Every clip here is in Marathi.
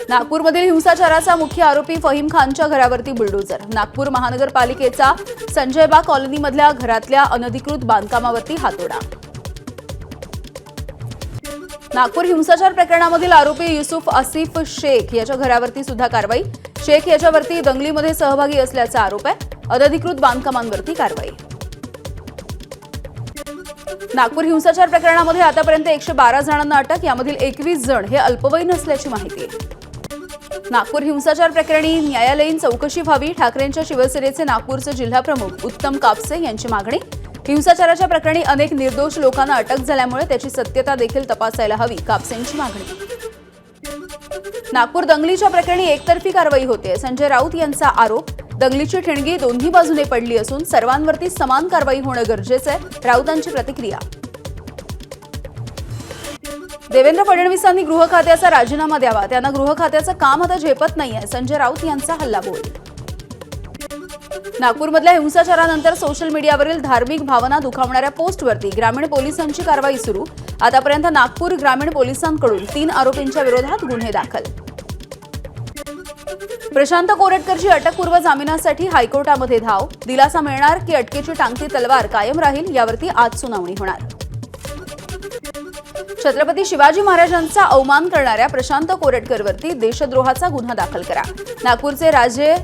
नागपूरमधील हिंसाचाराचा मुख्य आरोपी फहीम खानच्या घरावरती बुलडोजर। नागपूर महानगरपालिकेचा संजयबाग कॉलनीमधल्या घरातल्या अनधिकृत बांधकामावरती हातोडा। नागपूर हिंसाचार प्रकरणामधील आरोपी युसुफ आसिफ शेख याच्या घरावरती सुद्धा कारवाई। शेख याच्यावरती दंगलीमध्ये सहभागी असल्याचा आरोप आहे। अनधिकृत बांधकामांवरती कारवाई। नागपूर हिंसाचार प्रकरणामध्ये आतापर्यंत 112 जणांना अटक, यामधील 21 जण हे अल्पवयीन असल्याची माहिती। नागपूर हिंसाचार प्रकरणी न्यायालयीन चौकशी व्हावी, ठाकरेंच्या शिवसेनेचे नागपूरचे जिल्हाप्रमुख उत्तम कापसे यांची मागणी। हिंसाचाराच्या प्रकरणी अनेक निर्दोष लोकांना अटक झाल्यामुळे त्याची सत्यता देखील तपासायला हवी, कापसेंची मागणी। नागपूर दंगलीच्या प्रकरणी एकतर्फी कारवाई होते, संजय राऊत यांचा आरोप। दंगलीची ठिणगी दोन्ही बाजूने पडली असून सर्वांवरती समान कारवाई होणं गरजेचं आहे, राऊतांची प्रतिक्रिया। देवेंद्र फडणवीसांनी गृह खात्याचा राजीनामा द्यावा, त्यांना गृह खात्याचं काम आता झेपत नाहीये, संजय राऊत यांचा हल्लाबोल। नागपूरमधल्या हिंसाचारानंतर सोशल मीडियावरील धार्मिक भावना दुखावणाऱ्या पोस्टवरती ग्रामीण पोलिसांची कारवाई सुरू। आतापर्यंत नागपूर ग्रामीण पोलिसांकडून 3 आरोपींच्या विरोधात गुन्हे दाखल। प्रशांत कोरटकरची अटकपूर्व जामिनासाठी हायकोर्टामध्ये धाव, दिलासा मिळणार की अटकेची टांगती तलवार कायम राहील, यावरती आज सुनावणी होणार। छत्रपती शिवाजी महाराजांचा अवमान करणाऱ्या प्रशांत कोरटकरवरती देशद्रोहाचा गुन्हा दाखल करा, नागपूरचे राजे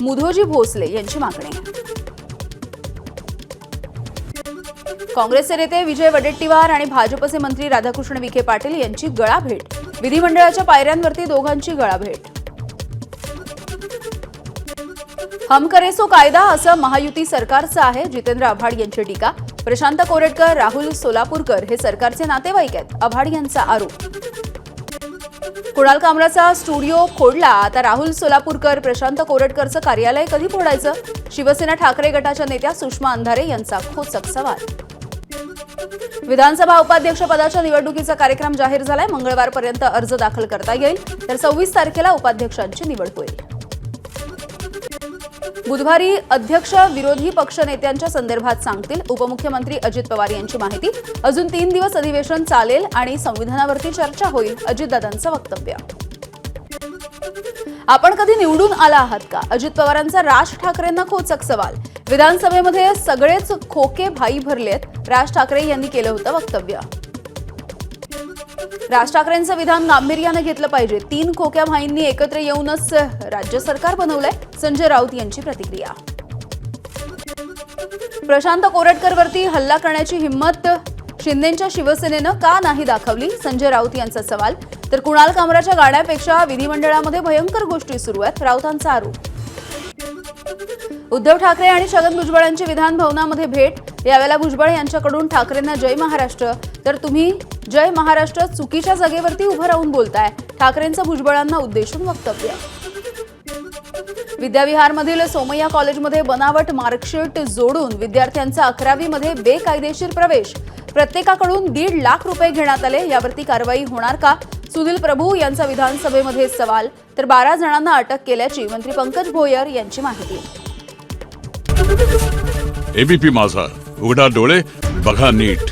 मुधोजी भोसले यांची मागणी। काँग्रेसचे नेते विजय वडेट्टीवार आणि भाजपचे मंत्री राधाकृष्ण विखे पाटील यांची गळाभेट, विधिमंडळाच्या पायऱ्यांवरती दोघांची गळाभेट। हम करे सो कायदा असं महायुती सरकारचं आहे, जितेंद्र आव्हाड यांची टीका। प्रशांत कोरटकर, राहुल सोलापूरकर हे सरकारचे नातेवाईक आहेत, आव्हाड यांचा आरोप। कुणाल कामराचा स्टुडिओ फोडला, आता राहुल सोलापूरकर प्रशांत कोरटकरचं कार्यालय कधी फोडायचं, शिवसेना ठाकरे गटाच्या नेत्या सुषमा अंधारे यांचा खोचक सवाल। विधानसभा उपाध्यक्ष पदाच्या निवडणुकीचा कार्यक्रम जाहीर झालाय, मंगळवारपर्यंत अर्ज दाखल करता येईल, तर 26 तारखेला उपाध्यक्षांची निवड होईल। बुधवारी अध्यक्ष विरोधी पक्षनेत्यांच्या संदर्भात सांगतील, उपमुख्यमंत्री अजित पवार यांची माहिती। अजून 3 दिवस अधिवेशन चालेल आणि संविधानावरती चर्चा होईल, अजितदादांचं वक्तव्य। आपण कधी निवडून आला आहात का, अजित पवारांचा राज ठाकरेंना खोचक सवाल। विधानसभेमध्ये सगळेच खोके भाई भरलेत, राज ठाकरे यांनी केलं होतं वक्तव्य। राज ठाकरेंचं विधान गांभीर्याने घेतलं पाहिजे, 3 खोक्या भाईंनी एकत्र येऊनच राज्य सरकार बनवलंय, संजय राऊत यांची प्रतिक्रिया। प्रशांत कोरटकरवरती हल्ला करण्याची हिम्मत शिंदेंच्या शिवसेनेनं का नाही दाखवली, संजय राऊत यांचा सवाल। तर कुणाल कामराच्या गाड्यापेक्षा विधिमंडळामध्ये भयंकर गोष्टी सुरू आहेत, राऊतांचा आरोप। उद्धव ठाकरे आणि छगन भुजबळ यांची विधान भवनामध्ये भेट, यावेळेला भुजबळ यांच्याकडून ठाकरेंना जय महाराष्ट्र, तर तुम्ही जय महाराष्ट्र चुकीच्या जागेवरती उभं राहून बोलताय, ठाकरेंचं भुजबळांना उद्देशून वक्तव्य। विद्याविहारमधील सोमय्या कॉलेजमध्ये बनावट मार्कशीट जोडून विद्यार्थ्यांचा 11वी मध्ये बेकायदेशीर प्रवेश, प्रत्येकाकडून 1.5 लाख रुपये घेण्यात आले, यावरती कारवाई होणार का, सुनील प्रभू यांचा विधानसभेमध्ये सवाल। तर 12 जणांना अटक केल्याची मंत्री पंकज भोयर यांची माहिती। एबीपी माझा, उघडा डोळे बघा नीट।